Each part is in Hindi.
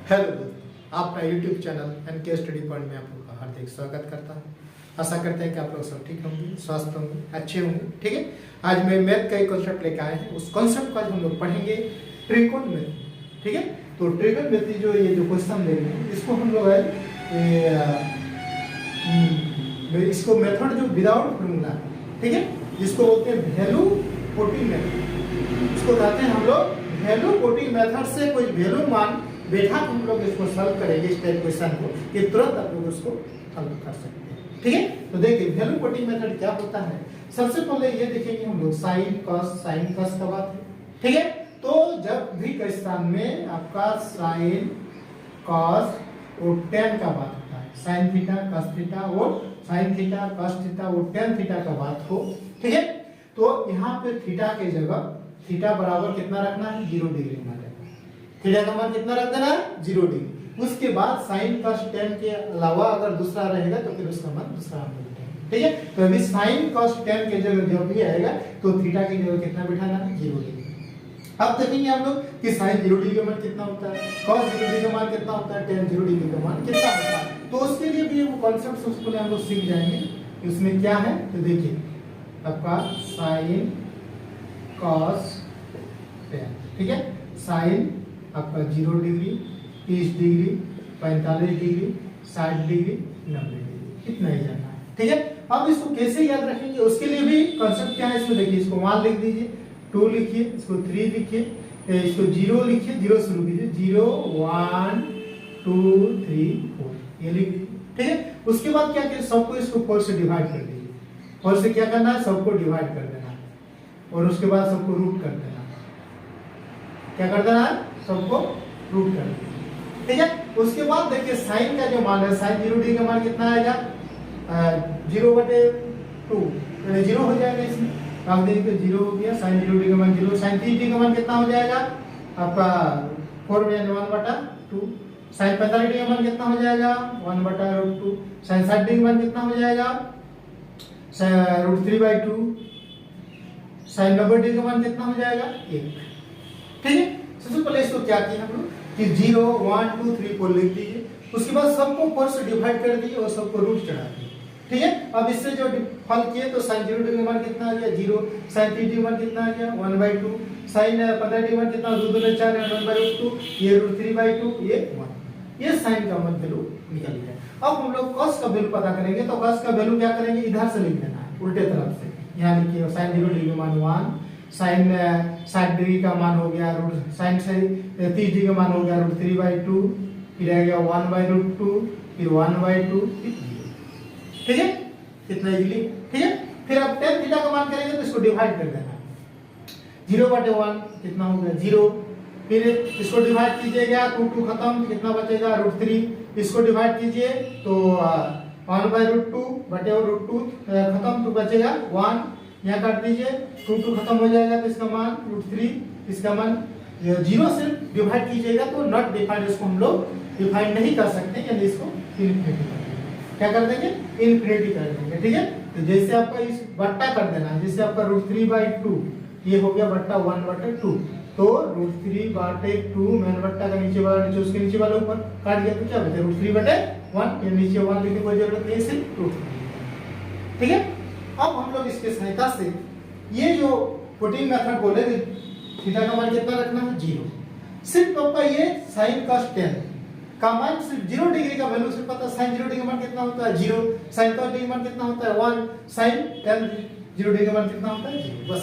हेलो दोस्तों, आपका YouTube channel NK study point में आप लोग का हार्दिक स्वागत करता हूँ। आशा करते हैं कि आप लोग सब ठीक होंगे, स्वस्थ होंगे, अच्छे होंगे। ठीक है, आज मैं मैथ का एक कॉन्सेप्ट लेकर आए हैं। उस कॉन्सेप्ट को आज हम लोग पढ़ेंगे, ट्रिगोनोमेट्री। ठीक है, तो ट्रिगोनोमेट्री जो ये जो क्वेश्चन दे रहे हैं, इसको हम लोग इसको मेथड जो विदाउट फॉर्मूला, ठीक है, जिसको बोलते हैं वैल्यू पुटिंग मेथड। इसको कहते हैं हम लोग वैल्यू पुटिंग मेथड से कोई वैल्यू मान बैठा के हम लोग इसको सॉल्व करेंगे इस टाइप क्वेश्चन को कि तुरंत आप लोग उसको सॉल्व कर सकते हैं। ठीक है, तो देखिए वैल्यू पुटिंग मेथड क्या होता है। सबसे पहले ये देखेंगे हम लोग साइन कॉस का बात है। ठीक है, तो जब भी क्वेश्चन में आपका साइन कॉस और टेन का बात होता है, साइन थीटा कॉस थीटा और साइन थीटा कॉस थीटा और टेन थीटा का बात हो, ठीक है, तो यहाँ पे थीटा के जगह थीटा बराबर कितना रखना है, 0 डिग्री मान लेना। थीटा का मान कितना रख देना है, 0 डिग्री। उसके बाद साइन कॉस टेन के अलावा अगर दूसरा रहेगा तो फिर उसका मान दूसरा हम लिखेंगे। ठीक है, तो अभी साइन कॉस टेन के जगह जो भी आएगा तो थीटा की जगह कितना बिठाना है, 0 डिग्री। अब देखेंगे हम लोग कि साइन 0 डिग्री का मान कितना होता है, कॉस 0 डिग्री का मान कितना होता है, टेन 0 डिग्री का मान कितना होता है। तो उसके लिए भी वो कॉन्सेप्ट सबसे पहले हम लोग सीख जाएंगे। उसमें क्या है तो देखिए आपका साइन कॉस टेन, ठीक है, साइन आपका 0 degree, 30 degree, 45 degree, 60 degree, 90 degree, इतना ही जानना है। ठीक है, अब इसको कैसे याद रखेंगे उसके लिए भी कॉन्सेप्ट क्या है इसमें देखिए। इसको 1 लिख दीजिए, 2 लिखिए, इसको 3 लिखिए, इसको 0 लिखिए, 0 शुरू कीजिए, 0 1 2 3 4 ये लिख दीजिए। ठीक है, उसके बाद क्या करिए, सबको इसको 4 से डिवाइड कर दीजिए। 4 से क्या करना है, सबको डिवाइड कर देना है और उसके बाद सबको रूट कर देना है। क्या कर देना है, सबको रूट कर देना। ठीक है, उसके बाद देखिए साइन का जो मान है, साइन 0 डिग्री का मान कितना आएगा, 0/2 0 हो जाएगा। इसमें रख दीजिए तो 0 हो गया। साइन 0 डिग्री का मान 0, साइन 30 डिग्री का मान कितना हो जाएगा आपका 4/1/2। साइन 45 डिग्री का मान कितना हो जाएगा 1/√2। साइन 60 डिग्री का मान कितना हो जाएगा √3/2। साइन 90 डिग्री का मान कितना हो जाएगा 1। ठीक है, सबसे पहले इसको क्या किया हम लोग कि 0 1 2 3 4 लिख दीजिए। उसके बाद सबको 4 से डिवाइड कर दिए और सबको रूट चढ़ा दिए। ठीक है, अब इससे जो हल किए तो साइन 0 डिग्री का मान कितना आ गया 0, साइन 30 डिग्री का मान कितना आ गया 1/2, साइन 15 डिग्री का मान कितना 2 2 4 1/2, ये √3/2, ये 1। ये साइन का मान वैल्यू निकल गया। अब हम लोग कॉस का वैल्यू पता करेंगे तो कॉस का वैल्यू क्या करेंगे, इधर से लिख देना है उल्टे तरफ से। यहाँ लिखिए साइन 0 डिग्री का मान 1, साइन 60 डिग्री का मान हो गया साइन 30 डिग्री का मान हो गया √3/2, फिर आ गया 1/√2, फिर 1/2, फिर 0। ठीक है, कितना इजीली। ठीक है, फिर अब tan थीटा का मान करेंगे तो इसको डिवाइड कर देना है। 0/1 कितना हो गया 0, फिर इसको डिवाइड कीजिएगा 2 2 खत्म, कितना बचेगा √3। इसको डिवाइड कीजिए तो 1/√2/√2 खत्म तो बचेगा 1। यहाँ काट दीजिए 2 2 खत्म हो जाएगा तो इसका मान √3, इसका मान 0 से डिवाइड कीजिएगा तो नॉट डिफाइंड, इसको हम लोग डिफाइंड नहीं कर सकते, यानी इसको इनफिनिटी कर देंगे। क्या कर देंगे, इनफिनिटी कर देंगे। ठीक है, तो जैसे आपका इस बट्टा कर देना है, जैसे आपका √3/2 ये हो गया बट्टा 1/2, तो √3/2 मेन बट्टा का नीचे वाला नीचे उसके नीचे वाला ऊपर काट दिया तो क्या बचा √3/1, ये नीचे 1 लिखने की कोई जरूरत नहीं, सिर्फ √3। ठीक है, अब हम लोग इसके सहायता से ये जो पुटिंग मेथड बोले थीटा का मान कितना रखना है 0। सिर्फ आपका ये साइन कॉस टेन का मान सिर्फ 0 डिग्री का वैल्यू सिर्फ पता है। साइन 0 डिग्री का मान कितना होता है 0, साइन कॉस डिग्री का मान कितना होता है 1, साइन टेन 0 डिग्री का मान कितना होता है 0। बस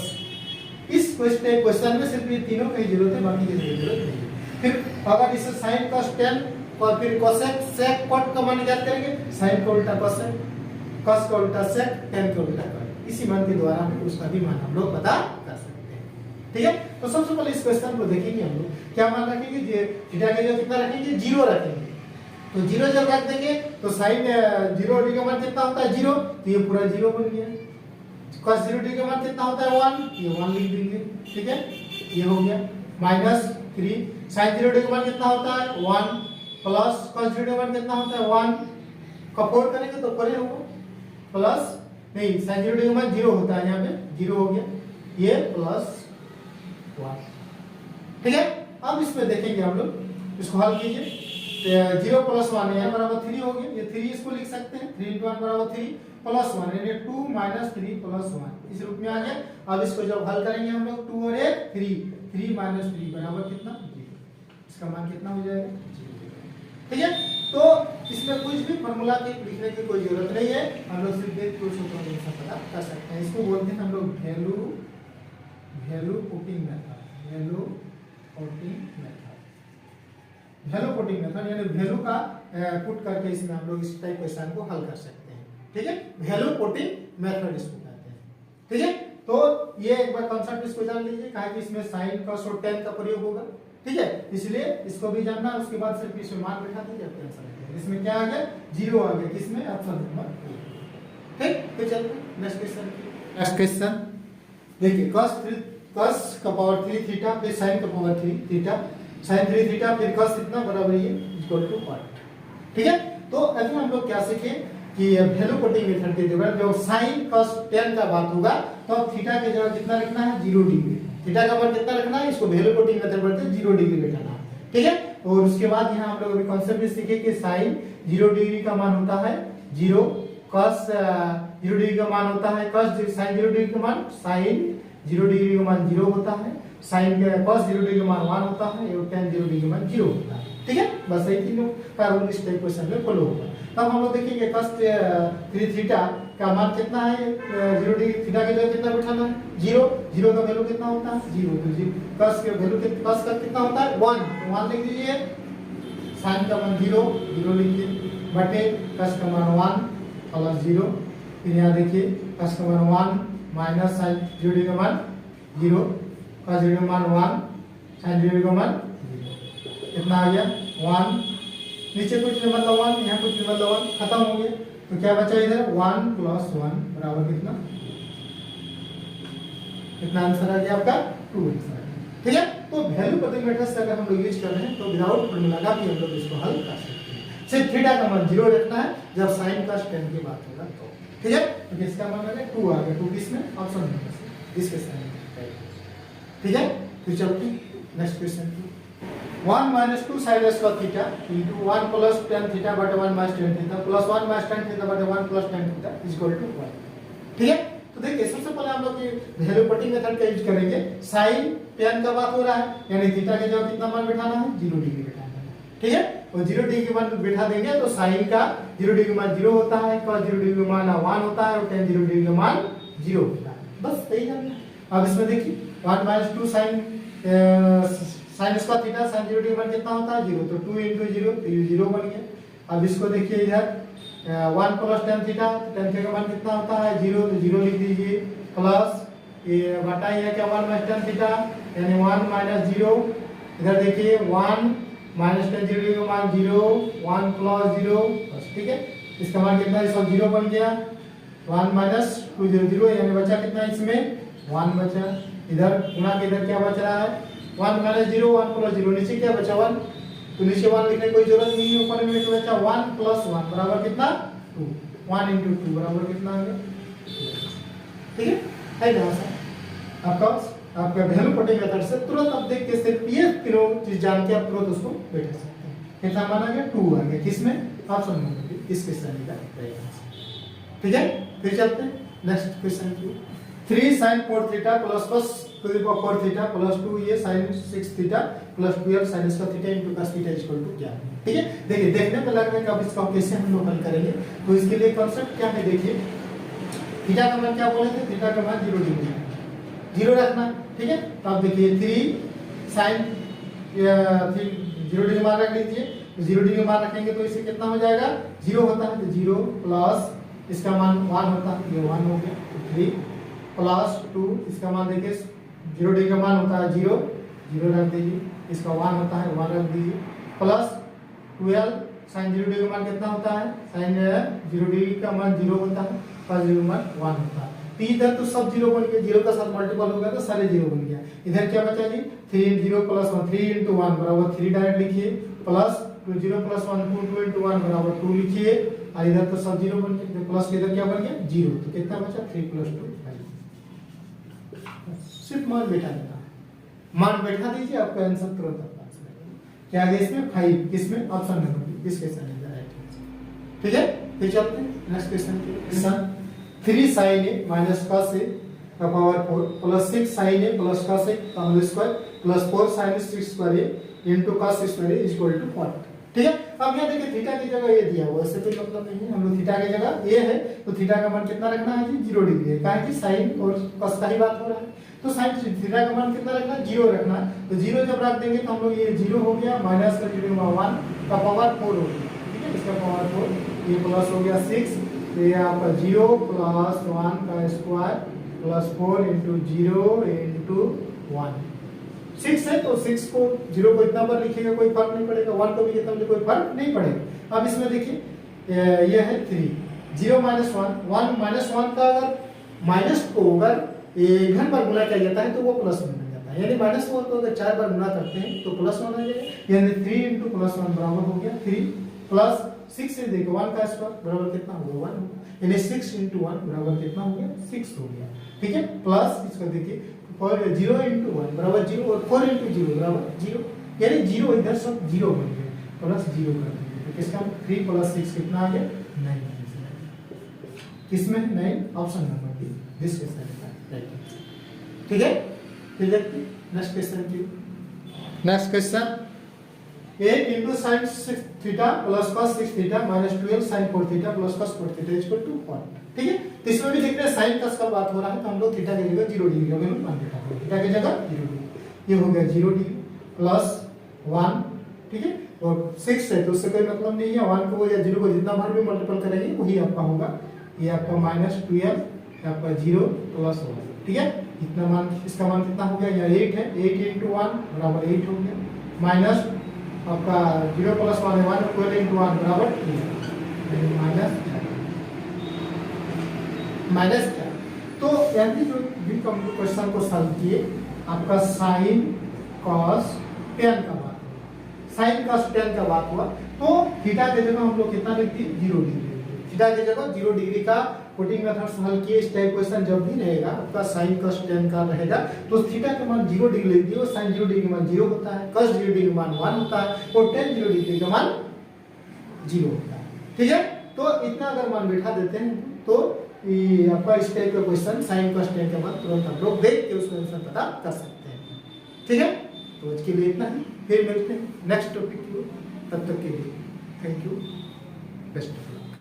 इस क्वेश्चन में सिर्फ ये तीनों की जरूरत है, बाकी की जरूरत नहीं है। फिर अगर इसे साइन कॉस टेन और फिर कोसेक सेक कॉट का मान याद करेंगे, साइन का उल्टा कोसेक, कॉस का उल्टा सेक, टेन का उल्टा कॉट। इसी मान के द्वारा हम उसका भी मान हम लोग पता कर सकते हैं। ठीक है, तो सबसे पहले इस क्वेश्चन को देखेंगे हम लोग क्या मान रखेंगे, थीटा के लिए कितना रखेंगे 0 रखेंगे। तो 0 जब रख देंगे तो साइन 0 डिग्री का मान कितना होता है 0, तो ये पूरा 0 बन गया। cos 0 डिग्री का मान कितना होता है 1, ये 1 लिख देंगे। ठीक है, ये हो गया -3, sin 0 डिग्री का मान कितना होता है 1, प्लस cos 0 डिग्री का मान कितना होता है 1 का 4 करेंगे तो परे होगा, प्लस नहीं sin 0 डिग्री का मान 0 होता है, यहाँ पे 0 हो गया, ये प्लस 1। ठीक है, अब इसमें देखेंगे हम लोग इसको हल कीजिए। 0 + 1 यानी बराबर 3 हो गया। ये 3 इसको लिख सकते हैं, 3 × 1 = 3 + 1 यानी 2 - 3 + 1 इस रूप में आ गया। अब इसको जब हल करेंगे हम लोग 2 और 1 3 3 - 3 बराबर कितना 0। इसका मान कितना हो जाएगा 0। ठीक है, तो इसमें कुछ भी फार्मूला के लिखने की कोई जरूरत नहीं है, हम लोग सिर्फ एक सूत्रों के साथ पता कर सकते हैं। इसको बोलते हैं हम लोग value putting method. Value putting method यानी वैल्यू का पुट करके इसमें हम लोग इस टाइप क्वेश्चन को हल कर सकते हैं। ठीक है, वैल्यू पुटिंग मेथड इसको कहते हैं। ठीक है, तो ये एक बार कांसेप्ट इसको जान लीजिए, कहा कि इसमें sin cos और tan का प्रयोग होगा। ठीक है, इसलिए इसको भी जानना, उसके बाद सिर्फ इसमें मान बैठा दीजिए, आपका आंसर आ गया। इसमें क्या आ गया 0 आ गया, किसमें ऑप्शन नंबर 2। ठीक, तो चलते हैं नेक्स्ट क्वेश्चन। नेक्स्ट क्वेश्चन देखिए, cos का पावर 3 थीटा फिर sin का पावर 3 थीटा sin 3 थीटा फिर cos कितना बराबर ये = 1। ठीक है, तो अभी हम लोग क्या सीखे कि वैल्यू पुटिंग मेथड के द्वारा जो sin cos tan का बात होगा तो अब थीटा के जगह कितना लिखना है 0 डिग्री। थीटा का मान कितना रखना है, इसको वैल्यू पुटिंग मेथड बोलते हैं, 0 डिग्री बैठाना। ठीक है, और उसके बाद यहाँ हम लोग अभी कांसेप्ट भी सीखे कि sin 0 डिग्री का मान होता है 0, cos 0 डिग्री का मान होता है cos sin 0 डिग्री का मान sin 0 डिग्री का मान 0 होता है, sin cos 0 डिग्री का मान 1 होता है और tan 0 डिग्री का मान 0 होता है। ठीक है, बस यही तीनों का रूल इस टाइप क्वेश्चन में फॉलो होगा। तब हम लोग देखेंगे cos 3 थीटा का मान कितना है, 0 डिग्री थीटा के जगह कितना बैठाना है 0, 0 का वैल्यू कितना होता है 0, तो 0 cos का वैल्यू cos का कितना होता है 1, तो 1 लिख दीजिए, sin का मान 0 0 लिखिए बटे cos का मान 1 प्लस 0, फिर यहाँ देखिए cos का मान 1 माइनस sin 0 डिग्री का मान 0, cos 0 का मान 1 sin 0 का मान 0, कितना आ गया 1, नीचे कुछ नहीं मतलब 1, यहाँ कुछ नहीं मतलब 1, खत्म हो गया। तो क्या बचा इधर 1 + 1 बराबर कितना, कितना आंसर आ गया आपका 2 आंसर आ गया। ठीक है, तो वैल्यू पुटिंग मेथड से अगर हम लोग यूज कर रहे हैं तो विदाउट फार्मूला का भी हम लोग इसको हल कर सकते हैं। सिर्फ थीटा का मान 0 रखना है जब sin cos tan की बात होगा तो। ठीक है, तो इसका मान आ गया 2 आ गया, 2 किसमें ऑप्शन नंबर से इसके साइन। ठीक है, तो चलते next question 1 - 2 sin square theta into 1 + tan theta बटे 1 - tan theta plus 1 - tan theta बटे 1 + tan theta = 1। ठीक है, तो देखिए सबसे पहले हम लोग ये वैल्यू पुटिंग मेथड का यूज करेंगे। sin tan का बात हो रहा है यानी थीटा के जगह कितना मान बैठाना है 0 डिग्री बैठाना है। ठीक है, और 0 डिग्री के मान बैठा देंगे तो sin का 0 डिग्री का मान 0 होता है, cos 0 डिग्री का मान 1 होता है और tan 0 डिग्री का मान 0 होता है। बस यही जानना। अब इसमें देखिए 1 - 2 sin square theta sin 0 degree मान कितना होता है 0, तो 2 × 0 तो ये 0 बन गया। अब इसको देखिए इधर 1 + tan थीटा, tan थीटा का मान कितना होता है 0, तो 0 लिख दीजिए प्लस ये बटा ये क्या 1 - tan थीटा यानी 1 - 0, इधर देखिए 1 - tan 0 डिग्री का मान 0, 1 + 0 बस। ठीक है, इसका मान कितना है 0 बन गया, 1 - 2 0 0 यानी बचा कितना इसमें 1 बचा। इधर गुणा के इधर क्या बच रहा है 1 - 0 1 + 0, नीचे क्या बचा 1, तो नीचे 1 लिखने की कोई जरूरत नहीं है, ऊपर में तो बचा 1 + 1 बराबर कितना 2, 1 × 2 बराबर कितना आ गया। ठीक है ना सर, आपका वैल्यू पुटिंग मेथड से तुरंत आप देख के सिर्फ ये तीनों चीज जान के आप तुरंत उसको बैठा सकते हैं। कितना मान आ गया 2 आ गया, किसमें ऑप्शन नंबर इस क्वेश्चन का रहेगा। ठीक है, फिर चलते हैं नेक्स्ट क्वेश्चन की 3 sin 4 theta plus cos 4 theta plus 2 ये sin 6 theta plus 12 sin square theta into cos theta = क्या। ठीक है, देखिए देखने में लग रहा है कि अब इसका कैसे हम लोग हल करेंगे, तो इसके लिए कांसेप्ट क्या है देखिए, थीटा का मान क्या बोले थे, थीटा का मान 0 डिग्री 0 रखना। ठीक है, तो आप देखिए 3 sin 0 डिग्री मान रख लीजिए, 0 डिग्री मान रखेंगे तो इसे कितना हो जाएगा 0 होता है, तो 0 प्लस इसका मान 1 होता है, ये 1 हो गया, 3 प्लस 2 इसका मान देखिए 0 डिग्री का मान होता है 0 0 रख दीजिए, इसका 1 होता है 1 रख दीजिए, प्लस 12 sin 0 डिग्री का मान कितना होता है, sin 0 डिग्री का मान 0 होता है, cos 0 का मान 1 होता है। तो इधर तो सब 0 बन गया, 0 का साथ मल्टीपल हो गया तो सारे 0 बन गया। इधर क्या बचा जी 3 0 + 1 3 × 1 बराबर 3 डायरेक्ट लिखिए, प्लस 2 0 + 1 2 × 1 बराबर 2 लिखिए, और इधर तो सब 0 बन गया, प्लस के इधर क्या बन गया 0, तो कितना बचा 3 + 2 सिर्फ मान बैठा देना, मान बैठा दीजिए आपका आंसर तुरंत आपका आंसर आएगा। क्या आ गया इसमें 5, किसमें option number B, this question is the right answer. ठीक है, फिर चलते हैं नेक्स्ट क्वेश्चन पे। Question 3 sin a minus cos a का power 4 plus 6 sin a plus cos a का whole square plus 4 sin 6 square a into cos square a is equal to 40। ठीक है, अब यहाँ देखिए थीटा की जगह ये दिया हुआ है, इससे कोई मतलब नहीं है। हम लोग थीटा की जगह ये है तो थीटा का मान कितना रखना है जी 0 डिग्री है, काहे कि sin और cos का ही बात हो रहा है। तो sin थीटा का मान कितना रखना है 0 रखना है। तो 0 जब रख देंगे तो हम लोग ये 0 हो गया माइनस का 0 1 का पावर 4 हो गया। ठीक है, इसका पावर 4 ये प्लस हो गया 6, तो ये आपका 0 प्लस 1 का स्क्वायर प्लस 4 इंटू 0 इंटू 1। 6 है तो 6 को 0 को इतना बार लिखेगा कोई फर्क नहीं पड़ेगा, 1 को भी कितना लिखे कोई फर्क नहीं पड़ेगा। अब इसमें देखिए ये है 3 0 माइनस 1 1 माइनस 1 का अगर माइनस को अगर घन बार गुना किया जाता है तो वो प्लस में बन जाता है, यानी माइनस 1 को अगर 4 बार गुना करते हैं तो प्लस 1 आ जाएगा, यानी 3 इंटू प्लस 1 बराबर हो गया 3 प्लस 6 से देखो 1 का स्क्वायर बराबर कितना होगा 1 होगा, यानी 6 इंटू 1 बराबर कितना हो गया 6 हो गया। ठीक है, प्लस इसको देखिए 0 इंटू 1 बराबर 0 और 4 इंटू 0 बराबर 0, यानी 0 इधर सब 0 बन गया, प्लस 0 कर देंगे तो किसका 3 प्लस 6 कितना आ गया 9। किसमें 9 option number B, this question is right. ठीक है, फिर देखते हैं नेक्स्ट क्वेश्चन की। Next question 8 into sin 6 theta plus cos 6 theta minus 12 sin 4 theta plus cos 4 theta is equal to 1। ठीक है, तो इसमें भी देख रहे हैं sin cos का बात हो रहा है तो हम लोग थीटा की जगह 0 डिग्री हो गया, मान लेता हूं थीटा की जगह 0 डिग्री, ये हो गया 0 डिग्री प्लस 1। ठीक है, और 6 है तो उससे कोई मतलब नहीं है, 1 को या 0 को जितना बार भी मल्टीपल करेंगे वही आपका होगा, ये आपका माइनस 12 आपका 0 प्लस 1। ठीक है, इतना मान इसका मान कितना हो गया, यहाँ 8 है, 8 इंटू 1 बराबर 8 हो गया, माइनस आपका 0 प्लस 1 है 1 12 इंटू 1 बराबर 3 माइनस क्या। तो यानी जो भी क्वेश्चन को सॉल्व किए आपका साइन कॉस टेन का बात हुआ, साइन कॉस टेन का बात हुआ तो थीटा की जगह हम लोग कितना लिखते हैं 0 डिग्री, थीटा की जगह 0 डिग्री का पुटिंग मेथड से हल किए। इस टाइप क्वेश्चन जब भी रहेगा आपका sin cos tan का रहेगा तो थीटा का मान 0 डिग्री लिख दियो, sin 0 डिग्री का मान 0 होता है, cos 0 डिग्री का मान 1 होता है और tan 0 डिग्री का मान 0 होता है। ठीक है, तो इतना अगर मान बैठा देते हैं तो ये आपका इस टाइप का क्वेश्चन sin cos tan का मान तुरंत हम लोग देख के उसका आंसर पता कर सकते हैं। ठीक है, तो आज के लिए इतना ही, फिर मिलते हैं नेक्स्ट टॉपिक की ओर, तब तक के लिए थैंक यू, बेस्ट।